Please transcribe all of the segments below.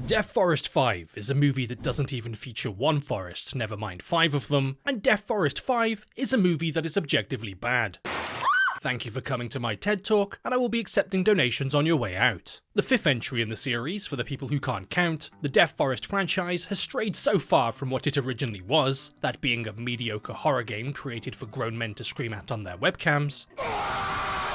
Death Forest 5 is a movie that doesn't even feature one forest, never mind 5 of them, and Death Forest 5 is a movie that is objectively bad. Thank you for coming to my TED Talk, and I will be accepting donations on your way out. The 5th entry in the series, for the people who can't count, the Death Forest franchise has strayed so far from what it originally was, that being a mediocre horror game created for grown men to scream at on their webcams,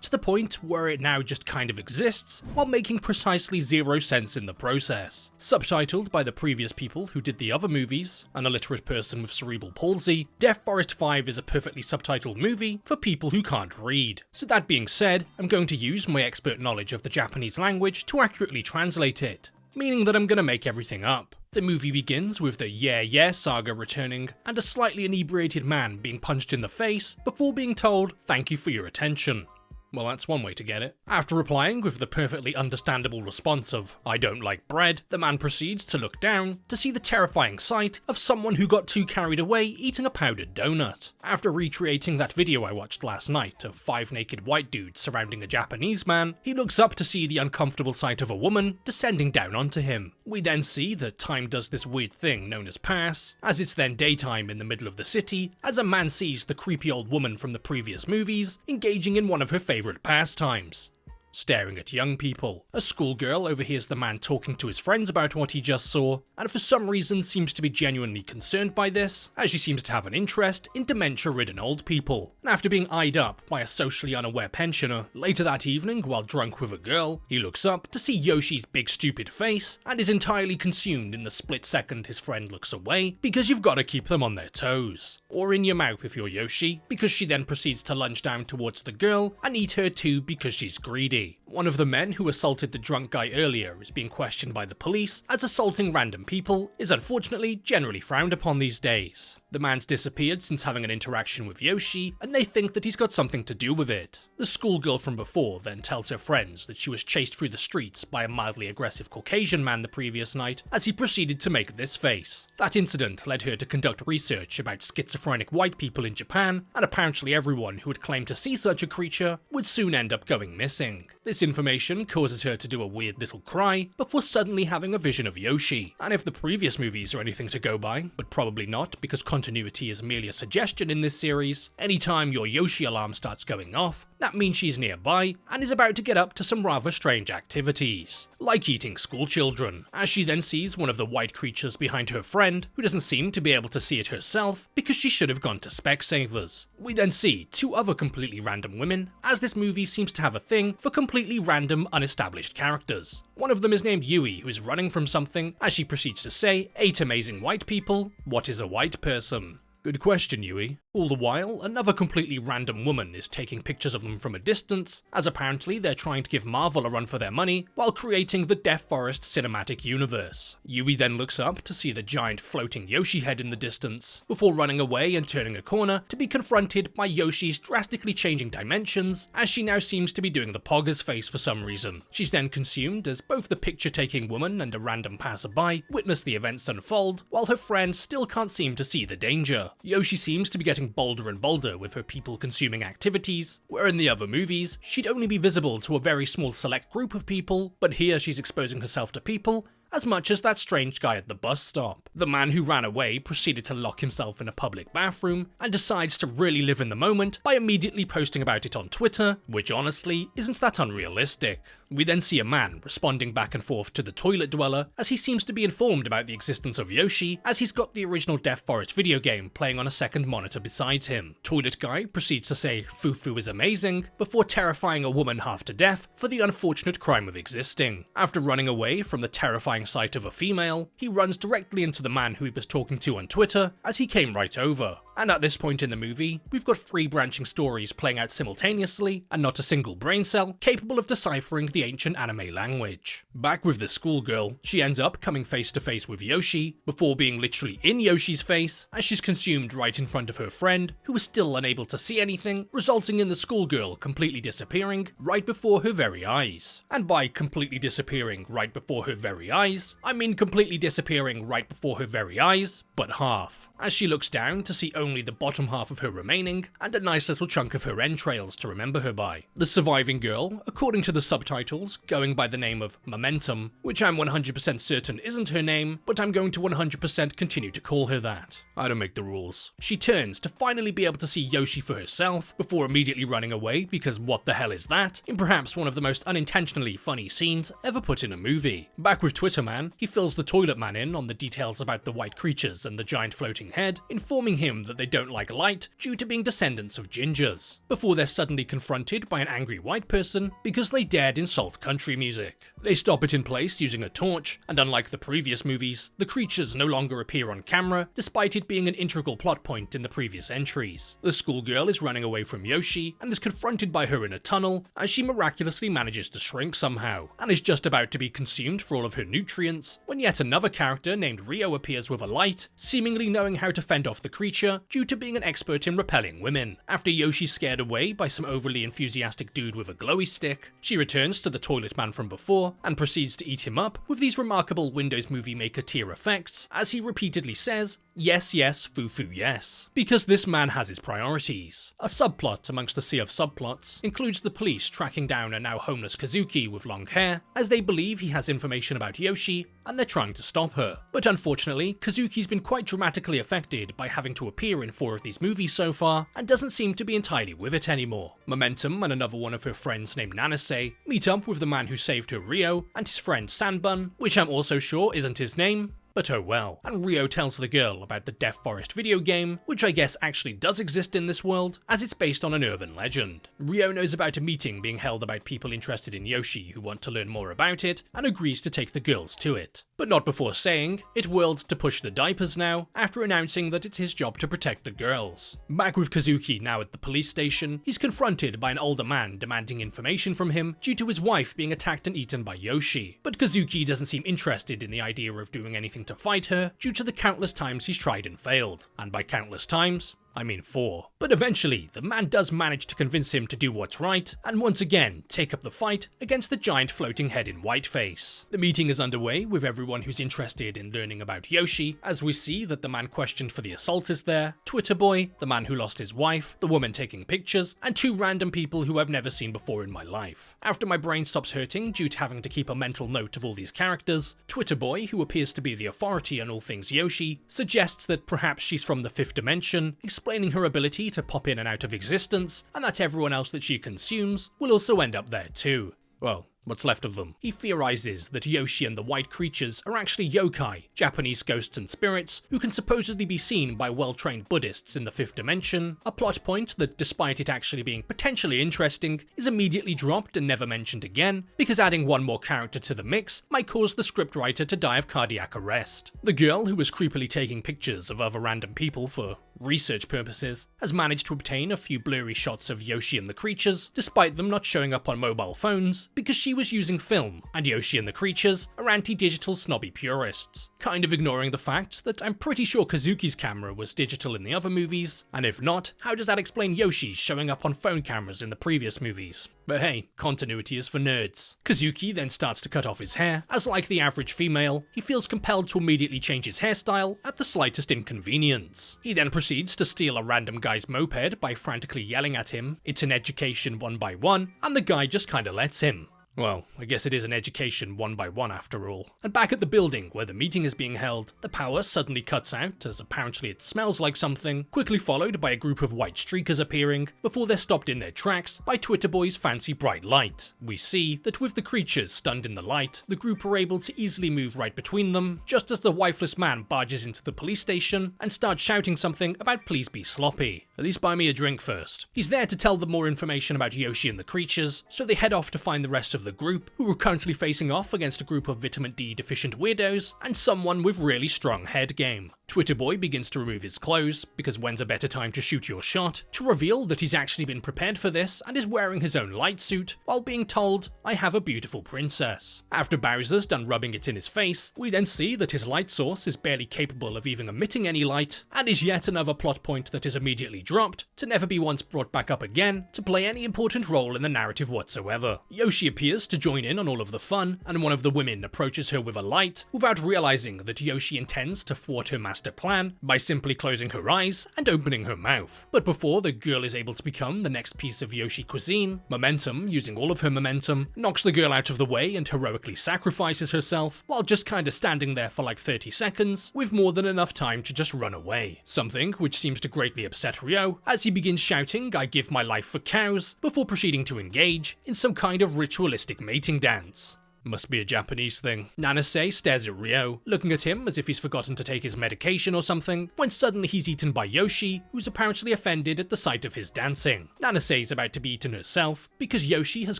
to the point where it now just kind of exists, while making precisely zero sense in the process. Subtitled by the previous people who did the other movies, an illiterate person with cerebral palsy, Death Forest 5 is a perfectly subtitled movie for people who can't read. So that being said, I'm going to use my expert knowledge of the Japanese language to accurately translate it, meaning that I'm going to make everything up. The movie begins with the Yeah Yeah saga returning, and a slightly inebriated man being punched in the face before being told, "Thank you for your attention." Well, that's one way to get it. After replying with the perfectly understandable response of, "I don't like bread," the man proceeds to look down to see the terrifying sight of someone who got too carried away eating a powdered donut. After recreating that video I watched last night of 5 naked white dudes surrounding a Japanese man, he looks up to see the uncomfortable sight of a woman descending down onto him. We then see that time does this weird thing known as pass, as it's then daytime in the middle of the city, as a man sees the creepy old woman from the previous movies engaging in one of her favourite pastimes, staring at young people. A schoolgirl overhears the man talking to his friends about what he just saw, and for some reason seems to be genuinely concerned by this, as she seems to have an interest in dementia-ridden old people. And after being eyed up by a socially unaware pensioner, later that evening while drunk with a girl, he looks up to see Yoshi's big stupid face, and is entirely consumed in the split second his friend looks away, because you've got to keep them on their toes. Or in your mouth if you're Yoshi, because she then proceeds to lunge down towards the girl and eat her too because she's greedy. One of the men who assaulted the drunk guy earlier is being questioned by the police, as assaulting random people is unfortunately generally frowned upon these days. The man's disappeared since having an interaction with Yoshi, and they think that he's got something to do with it. The schoolgirl from before then tells her friends that she was chased through the streets by a mildly aggressive Caucasian man the previous night, as he proceeded to make this face. That incident led her to conduct research about schizophrenic white people in Japan, and apparently everyone who had claimed to see such a creature would soon end up going missing. This information causes her to do a weird little cry before suddenly having a vision of Yoshi. And if the previous movies are anything to go by, but probably not because continuity is merely a suggestion in this series, anytime your Yoshi alarm starts going off, that means she's nearby and is about to get up to some rather strange activities, like eating school children, as she then sees one of the white creatures behind her friend, who doesn't seem to be able to see it herself because she should have gone to Specsavers. We then see 2 other completely random women, as this movie seems to have a thing for completely random, unestablished characters. One of them is named Yui, who is running from something, as she proceeds to say, "8 amazing white people. What is a white person?" Good question, Yui. All the while, another completely random woman is taking pictures of them from a distance, as apparently they're trying to give Marvel a run for their money while creating the Death Forest cinematic universe. Yui then looks up to see the giant floating Yoshi head in the distance, before running away and turning a corner to be confronted by Yoshi's drastically changing dimensions, as she now seems to be doing the Poggers face for some reason. She's then consumed as both the picture-taking woman and a random passerby witness the events unfold, while her friend still can't seem to see the danger. Yoshi seems to be getting bolder and bolder with her people-consuming activities, where in the other movies, she'd only be visible to a very small select group of people, but here she's exposing herself to people as much as that strange guy at the bus stop. The man who ran away proceeded to lock himself in a public bathroom and decides to really live in the moment by immediately posting about it on Twitter, which honestly isn't that unrealistic. We then see a man responding back and forth to the toilet dweller, as he seems to be informed about the existence of Yoshi, as he's got the original Death Forest video game playing on a second monitor beside him. Toilet guy proceeds to say "Fufu is amazing," before terrifying a woman half to death for the unfortunate crime of existing. After running away from the terrifying sight of a female, he runs directly into the man who he was talking to on Twitter, as he came right over. And at this point in the movie, we've got 3 branching stories playing out simultaneously, and not a single brain cell capable of deciphering the ancient anime language. Back with the schoolgirl, she ends up coming face to face with Yoshi, before being literally in Yoshi's face, as she's consumed right in front of her friend, who is still unable to see anything, resulting in the schoolgirl completely disappearing right before her very eyes. And by completely disappearing right before her very eyes, I mean completely disappearing right before her very eyes, but half, as she looks down to see only the bottom half of her remaining, and a nice little chunk of her entrails to remember her by. The surviving girl, according to the subtitles, going by the name of Momentum, which I'm 100% certain isn't her name, but I'm going to 100% continue to call her that. I don't make the rules. She turns to finally be able to see Yoshi for herself, before immediately running away because what the hell is that, in perhaps one of the most unintentionally funny scenes ever put in a movie. Back with Twitter Man, he fills the toilet man in on the details about the white creatures and the giant floating head, informing him that they don't like light due to being descendants of gingers, before they're suddenly confronted by an angry white person because they dared insult country music. They stop it in place using a torch, and unlike the previous movies, the creatures no longer appear on camera, despite it being an integral plot point in the previous entries. The schoolgirl is running away from Yoshi and is confronted by her in a tunnel as she miraculously manages to shrink somehow, and is just about to be consumed for all of her nutrients when yet another character named Rio appears with a light, seemingly knowing how to fend off the creature due to being an expert in repelling women. After Yoshi's scared away by some overly enthusiastic dude with a glowy stick, she returns to the toilet man from before and proceeds to eat him up with these remarkable Windows Movie Maker tier effects as he repeatedly says, "Yes, yes, foo-foo, yes," because this man has his priorities. A subplot amongst the sea of subplots includes the police tracking down a now homeless Kazuki with long hair, as they believe he has information about Yoshi and they're trying to stop her. But unfortunately, Kazuki's been quite dramatically affected by having to appear in 4 of these movies so far, and doesn't seem to be entirely with it anymore. Momentum and another one of her friends named Nanase meet up with the man who saved her, Rio, and his friend Sanbun, which I'm also sure isn't his name, but oh well. And Rio tells the girl about the Death Forest video game, which I guess actually does exist in this world, as it's based on an urban legend. Rio knows about a meeting being held about people interested in Yoshi who want to learn more about it, and agrees to take the girls to it. But not before saying, it whirled to push the diapers now, after announcing that it's his job to protect the girls. Back with Kazuki now at the police station, he's confronted by an older man demanding information from him due to his wife being attacked and eaten by Yoshi. But Kazuki doesn't seem interested in the idea of doing anything to fight her due to the countless times he's tried and failed. And by countless times, I mean 4. But eventually, the man does manage to convince him to do what's right, and once again, take up the fight against the giant floating head in whiteface. The meeting is underway with everyone who's interested in learning about Yoshi, as we see that the man questioned for the assault is there, Twitter Boy, the man who lost his wife, the woman taking pictures, and 2 random people who I've never seen before in my life. After my brain stops hurting due to having to keep a mental note of all these characters, Twitter Boy, who appears to be the authority on all things Yoshi, suggests that perhaps she's from the 5th dimension, explaining her ability to pop in and out of existence, and that everyone else that she consumes will also end up there too. Well, what's left of them. He theorizes that Yoshi and the white creatures are actually yokai, Japanese ghosts and spirits, who can supposedly be seen by well-trained Buddhists in the 5th dimension, a plot point that, despite it actually being potentially interesting, is immediately dropped and never mentioned again, because adding one more character to the mix might cause the scriptwriter to die of cardiac arrest. The girl, who was creepily taking pictures of other random people for research purposes, has managed to obtain a few blurry shots of Yoshi and the creatures, despite them not showing up on mobile phones, because she was using film, and Yoshi and the creatures are anti-digital snobby purists, kind of ignoring the fact that I'm pretty sure Kazuki's camera was digital in the other movies, and if not, how does that explain Yoshi's showing up on phone cameras in the previous movies? But hey, continuity is for nerds. Kazuki then starts to cut off his hair, as like the average female, he feels compelled to immediately change his hairstyle at the slightest inconvenience. He then proceeds to steal a random guy's moped by frantically yelling at him, "It's an education 1 by 1, and the guy just kinda lets him. Well, I guess it is an education 1 by 1 after all. And back at the building where the meeting is being held, the power suddenly cuts out as apparently it smells like something, quickly followed by a group of white streakers appearing, before they're stopped in their tracks by Twitter Boy's fancy bright light. We see that with the creatures stunned in the light, the group are able to easily move right between them, just as the wifeless man barges into the police station and starts shouting something about please be sloppy. At least buy me a drink first. He's there to tell them more information about Yoshi and the creatures, so they head off to find the rest of the group, who are currently facing off against a group of vitamin D deficient weirdos and someone with really strong head game. Twitter Boy begins to remove his clothes, because when's a better time to shoot your shot, to reveal that he's actually been prepared for this and is wearing his own light suit, while being told, "I have a beautiful princess." After Bowser's done rubbing it in his face, we then see that his light source is barely capable of even emitting any light, and is yet another plot point that is immediately dropped, to never be once brought back up again, to play any important role in the narrative whatsoever. Yoshi appears appears to join in on all of the fun, and one of the women approaches her with a light without realizing that Yoshi intends to thwart her master plan by simply closing her eyes and opening her mouth. But before the girl is able to become the next piece of Yoshi cuisine, Momentum, using all of her momentum, knocks the girl out of the way and heroically sacrifices herself while just kinda standing there for like 30 seconds with more than enough time to just run away. Something which seems to greatly upset Ryo as he begins shouting, "I give my life for cows," before proceeding to engage in some kind of ritualistic mating dance. Must be a Japanese thing. Nanase stares at Ryo, looking at him as if he's forgotten to take his medication or something, when suddenly he's eaten by Yoshi, who's apparently offended at the sight of his dancing. Nanase is about to be eaten herself, because Yoshi has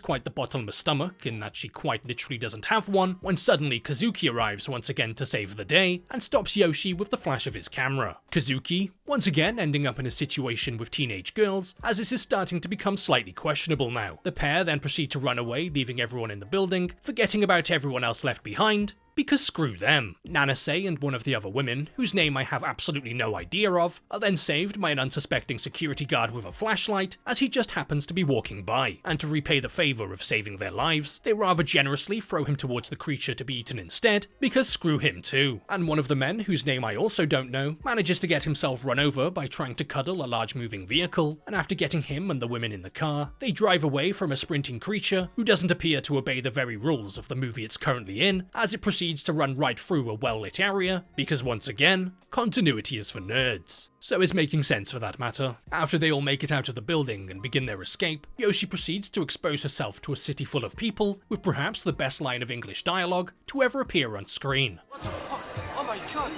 quite the bottomless stomach in that she quite literally doesn't have one, when suddenly Kazuki arrives once again to save the day, and stops Yoshi with the flash of his camera. Kazuki, once again ending up in a situation with teenage girls, as this is starting to become slightly questionable now. The pair then proceed to run away, leaving everyone in the building, forgetting about everyone else left behind, because screw them. Nanase and one of the other women, whose name I have absolutely no idea of, are then saved by an unsuspecting security guard with a flashlight as he just happens to be walking by, and to repay the favour of saving their lives, they rather generously throw him towards the creature to be eaten instead, because screw him too. And one of the men, whose name I also don't know, manages to get himself run over by trying to cuddle a large moving vehicle, and after getting him and the women in the car, they drive away from a sprinting creature who doesn't appear to obey the very rules of the movie it's currently in, as it proceeds to run right through a well-lit area, because once again, continuity is for nerds. So is making sense for that matter. After they all make it out of the building and begin their escape, Yoshi proceeds to expose herself to a city full of people with perhaps the best line of English dialogue to ever appear on screen. What the fuck? Oh my god!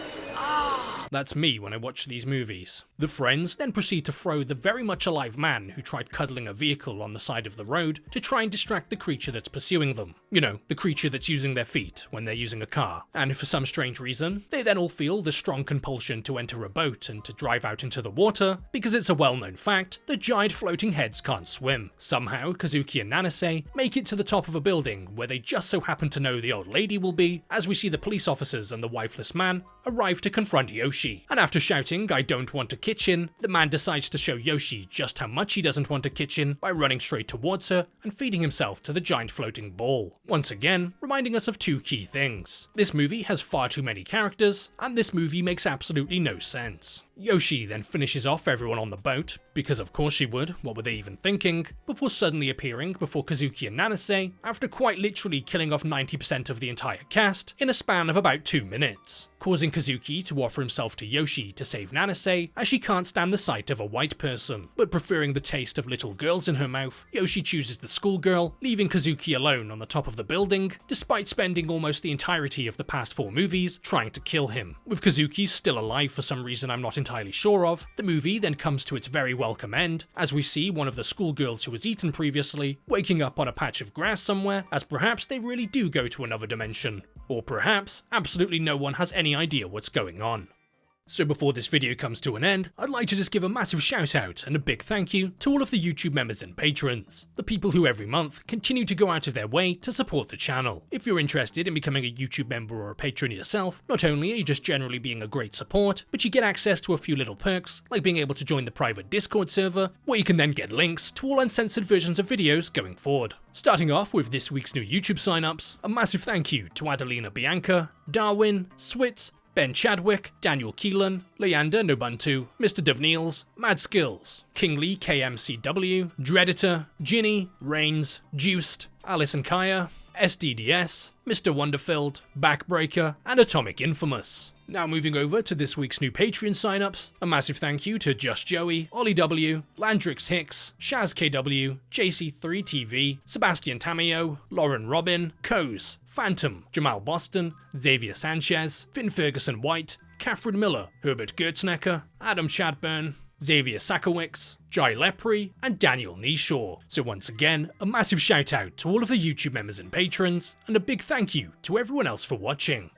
That's me when I watch these movies. The friends then proceed to throw the very much alive man who tried cuddling a vehicle on the side of the road to try and distract the creature that's pursuing them. You know, the creature that's using their feet when they're using a car. And for some strange reason, they then all feel the strong compulsion to enter a boat and to drive out into the water, because it's a well-known fact that giant floating heads can't swim. Somehow, Kazuki and Nanase make it to the top of a building where they just so happen to know the old lady will be, as we see the police officers and the wifeless man arrive to confront Yoshi. And after shouting, "I don't want a kitchen," the man decides to show Yoshi just how much he doesn't want a kitchen by running straight towards her and feeding himself to the giant floating ball. Once again, reminding us of two key things. This movie has far too many characters, and this movie makes absolutely no sense. Yoshi then finishes off everyone on the boat, because of course she would, what were they even thinking, before suddenly appearing before Kazuki and Nanase after quite literally killing off 90% of the entire cast in a span of about 2 minutes, causing Kazuki to offer himself to Yoshi to save Nanase as she can't stand the sight of a white person, but preferring the taste of little girls in her mouth, Yoshi chooses the schoolgirl, leaving Kazuki alone on the top of the building, despite spending almost the entirety of the past 4 movies trying to kill him. With Kazuki still alive for some reason I'm not entirely sure of, the movie then comes to its very welcome end, as we see one of the schoolgirls who was eaten previously waking up on a patch of grass somewhere, as perhaps they really do go to another dimension. Or perhaps absolutely no one has any idea what's going on. So before this video comes to an end, I'd like to just give a massive shout out and a big thank you to all of the YouTube members and patrons, the people who every month continue to go out of their way to support the channel. If you're interested in becoming a YouTube member or a patron yourself, not only are you just generally being a great support, but you get access to a few little perks, like being able to join the private Discord server, where you can then get links to all uncensored versions of videos going forward. Starting off with this week's new YouTube signups, a massive thank you to Adelina Bianca, Darwin, Switz, Ben Chadwick, Daniel Keelan, Leander Nobuntu, Mr. Devneals, Mad Skills, Kingly KMCW, Dredditor, Ginny, Reigns, Juiced, Alison Kaya, SDDS, Mr. Wonderfilled, Backbreaker, and Atomic Infamous. Now moving over to this week's new Patreon signups, a massive thank you to Just Joey, Ollie W, Landrix Hicks, Shaz KW, JC3TV, Sebastian Tamio, Lauren Robin, Coase, Phantom, Jamal Boston, Xavier Sanchez, Finn Ferguson White, Catherine Miller, Herbert Gertznecker, Adam Chadburn, Xavier Sakowicz, Jai Lepre, and Daniel Neeshaw. So once again, a massive shout out to all of the YouTube members and patrons, and a big thank you to everyone else for watching.